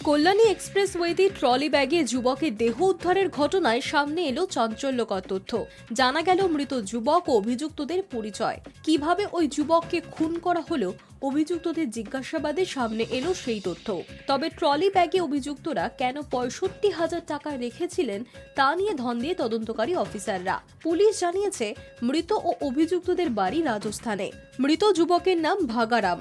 Kalyani এক্সপ্রেসওয়েতে trolley ব্যাগে যুবকের দেহ উদ্ধারের ঘটনায় সামনে এলো চাঞ্চল্যকর তথ্য। জানা গেল মৃত যুবক ও অভিযুক্তদের পরিচয়। কিভাবে ওই যুবককে খুন করা হলো, অভিযুক্তদের জিজ্ঞাসাবাদে সামনে এলো সেই তথ্য। তবে ট্রলি ব্যাগে অভিযুক্তরা কেন ৬৫,০০০ টাকা রেখেছিলেন তা নিয়ে ধন্দে তদন্তকারী অফিসাররা। পুলিশ জানিয়েছে, মৃত ও অভিযুক্তদের বাড়ি রাজস্থানে। মৃত যুবকের নাম ভাগারাম।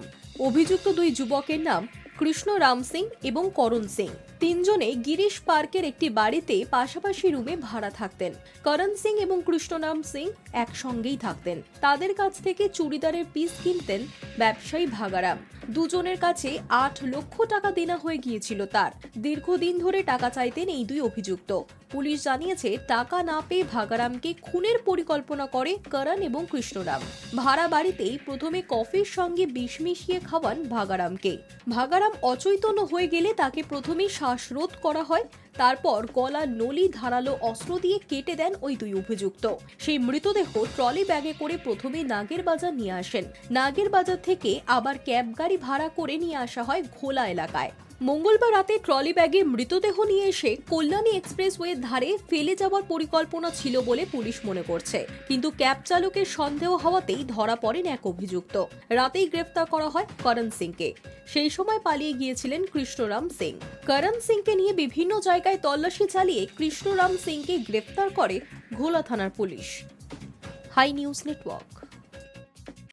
অভিযুক্ত দুই যুবকের নাম কৃষ্ণ রাম সিং এবং করণ সিং। তিনজনে গিরিশ পার্কের একটি বাড়িতে পাশাপাশি রুমে ভাড়া থাকতেন। করণ সিং এবং কৃষ্ণরাম সিং একসঙ্গেই থাকতেন। তাদের কাছ থেকে চুড়িদারের পিস কিনতেন ব্যবসায়ী ভাগারাম। দুজনের কাছে ৮ লক্ষ টাকা দেনা হয়ে গিয়েছিল তার। দীর্ঘদিন ধরে টাকা চাইতেন এই দুই অভিযুক্ত। পুলিশ জানিয়েছে, টাকা না পেয়ে ভাগারামকে খুনের পরিকল্পনা করে করণ এবং কৃষ্ণরাম। ভাড়া বাড়িতেই প্রথমে কফির সঙ্গে বিষ মিশিয়ে খাওয়ান ভাগারামকে। ভাগারাম অচৈতন্য হয়ে গেলে তাকে প্রথমে শ্বাসরোধ করা হয়। তারপর গলার নলি ধারালো অস্ত্র দিয়ে কেটে দেন ওই দুই অভিযুক্ত। সেই মৃতদেহ ট্রলি ব্যাগে করে প্রথমে নাগেরবাজার নিয়ে আসেন। নাগেরবাজার থেকে আবার ক্যাব গাড়ি ভাড়া করে নিয়ে আসা হয় ঘোলা এলাকায়। মঙ্গলবার রাতে ট্রলি ব্যাগে মৃতদেহ নিয়ে এসে কল্যাণী এক্সপ্রেসওয়ের ধারে ফেলে যাওয়ার পরিকল্পনা ছিল বলে পুলিশ মনে করছে। কিন্তু ক্যাব চালকের সন্দেহ হওয়াতেই ধরা পড়েন এক অভিযুক্ত। রাতেই গ্রেফতার করা হয় করণ সিংকে। সেই সময় পালিয়ে গিয়েছিলেন কৃষ্ণরাম সিং। করণ সিংকে নিয়ে বিভিন্ন জায়গায় তল্লাশি চালিয়ে কৃষ্ণরাম সিংকে গ্রেফতার করে ঘোলা থানার পুলিশ। High news network.